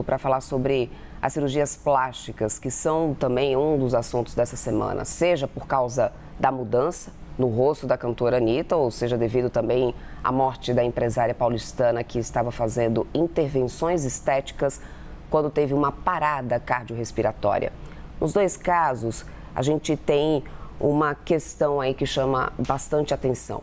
para falar sobre as cirurgias plásticas, que são também um dos assuntos dessa semana, seja por causa da mudança no rosto da cantora Anitta, ou seja, devido também à morte da empresária paulistana que estava fazendo intervenções estéticas quando teve uma parada cardiorrespiratória. Nos dois casos, a gente tem uma questão aí que chama bastante atenção.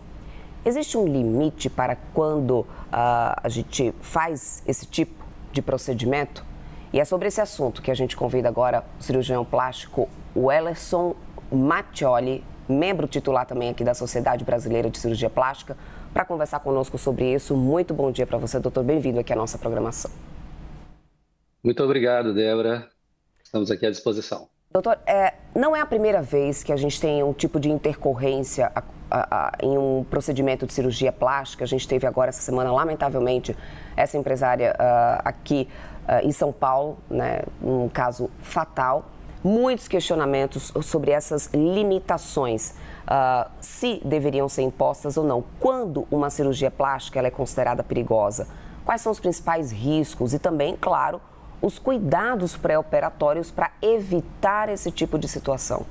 Existe um limite para quando a gente faz esse tipo de procedimento? E é sobre esse assunto que a gente convida agora o cirurgião plástico Wellerson Mattioli, membro titular também aqui da Sociedade Brasileira de Cirurgia Plástica, para conversar conosco sobre isso. Muito bom dia para você, doutor. Bem-vindo aqui à nossa programação. Muito obrigado, Débora. Estamos aqui à disposição. Doutor, não é a primeira vez que a gente tem um tipo de intercorrência em um procedimento de cirurgia plástica. A gente teve agora essa semana, lamentavelmente, essa empresária aqui em São Paulo, né, um caso fatal. Muitos questionamentos sobre essas limitações, se deveriam ser impostas ou não. Quando uma cirurgia plástica ela é considerada perigosa? Quais são os principais riscos e também, claro, os cuidados pré-operatórios para evitar esse tipo de situação?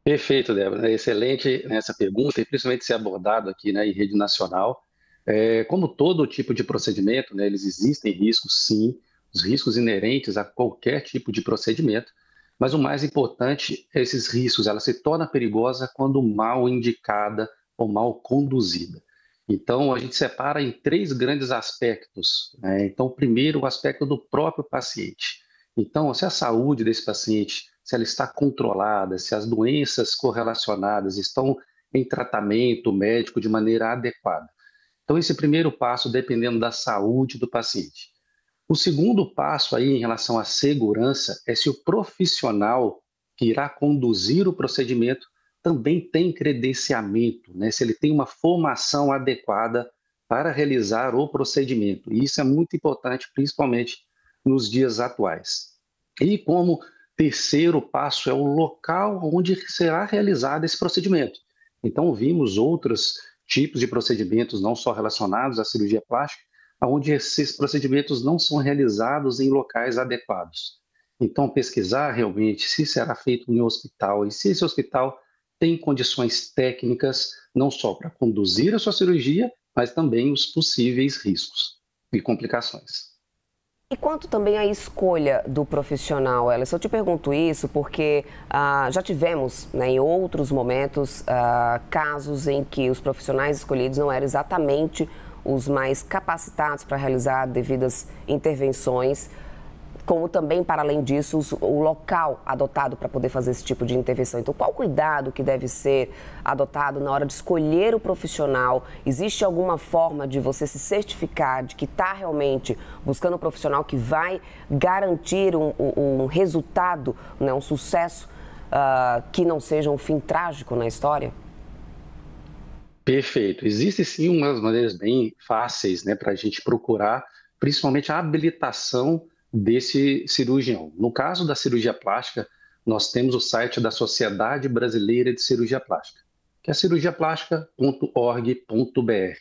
Perfeito, Débora. Excelente essa pergunta e principalmente ser abordado aqui, né, em rede nacional. Como todo tipo de procedimento, né, eles existem riscos, sim, os riscos inerentes a qualquer tipo de procedimento, mas o mais importante é esses riscos, ela se torna perigosa quando mal indicada ou mal conduzida. Então, a gente separa em três grandes aspectos, né? Então, primeiro, o aspecto do próprio paciente. Então, se a saúde desse paciente, se ela está controlada, se as doenças correlacionadas estão em tratamento médico de maneira adequada. Então, esse primeiro passo, dependendo da saúde do paciente. O segundo passo aí em relação à segurança é se o profissional que irá conduzir o procedimento também tem credenciamento, né? Se ele tem uma formação adequada para realizar o procedimento. E isso é muito importante, principalmente nos dias atuais. E como terceiro passo é o local onde será realizado esse procedimento. Então, vimos outros tipos de procedimentos, não só relacionados à cirurgia plástica, onde esses procedimentos não são realizados em locais adequados. Então, pesquisar realmente se será feito em um hospital e se esse hospital tem condições técnicas, não só para conduzir a sua cirurgia, mas também os possíveis riscos e complicações. E quanto também à escolha do profissional, Elis, eu te pergunto isso porque já tivemos, né, em outros momentos casos em que os profissionais escolhidos não eram exatamente os mais capacitados para realizar devidas intervenções, como também, para além disso, o local adotado para poder fazer esse tipo de intervenção. Então, qual o cuidado que deve ser adotado na hora de escolher o profissional? Existe alguma forma de você se certificar de que está realmente buscando um profissional que vai garantir um resultado, né, um sucesso, que não seja um fim trágico na história? Perfeito. Existe sim umas maneiras bem fáceis, né, para a gente procurar, principalmente a habilitação desse cirurgião. No caso da cirurgia plástica, nós temos o site da Sociedade Brasileira de Cirurgia Plástica, que é cirurgiaplástica.org.br.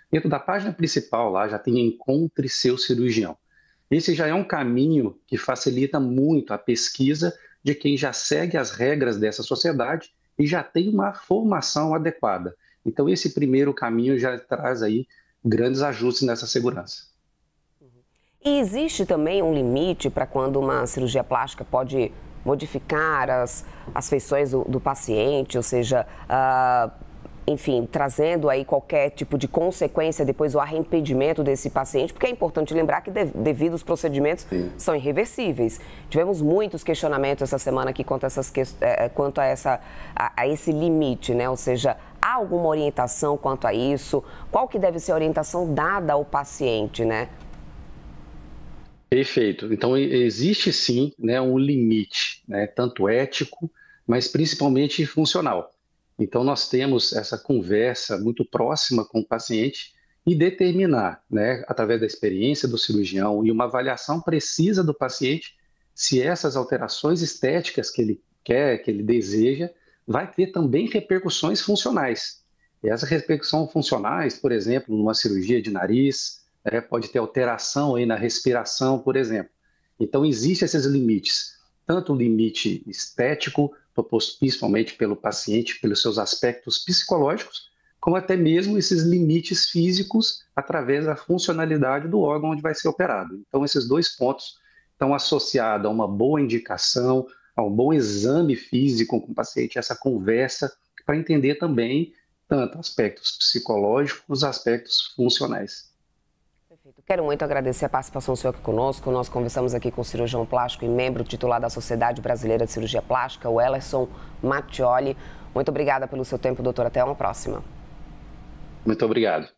Dentro da página principal lá já tem Encontre Seu Cirurgião. Esse já é um caminho que facilita muito a pesquisa de quem já segue as regras dessa sociedade e já tem uma formação adequada. Então, esse primeiro caminho já traz aí grandes ajustes nessa segurança. E existe também um limite para quando uma cirurgia plástica pode modificar as feições do paciente, ou seja, enfim, trazendo aí qualquer tipo de consequência depois o arrependimento desse paciente, porque é importante lembrar que devido aos procedimentos são irreversíveis. Tivemos muitos questionamentos essa semana aqui quanto a esse limite, né? Ou seja, há alguma orientação quanto a isso? Qual que deve ser a orientação dada ao paciente, né? Perfeito. Então, existe sim, né, um limite, né, tanto ético, mas principalmente funcional. Então, nós temos essa conversa muito próxima com o paciente e determinar, né, através da experiência do cirurgião e uma avaliação precisa do paciente, se essas alterações estéticas que ele quer, que ele deseja, vai ter também repercussões funcionais. E essas repercussões funcionais, por exemplo, numa cirurgia de nariz, pode ter alteração aí na respiração, por exemplo. Então, existem esses limites, tanto o limite estético, proposto principalmente pelo paciente, pelos seus aspectos psicológicos, como até mesmo esses limites físicos através da funcionalidade do órgão onde vai ser operado. Então, esses dois pontos estão associados a uma boa indicação, a um bom exame físico com o paciente, essa conversa, para entender também tanto aspectos psicológicos, aspectos funcionais. Perfeito. Quero muito agradecer a participação do senhor aqui conosco. Nós conversamos aqui com o cirurgião plástico e membro titular da Sociedade Brasileira de Cirurgia Plástica, o Ellerson Mattioli. Muito obrigada pelo seu tempo, doutor. Até uma próxima. Muito obrigado.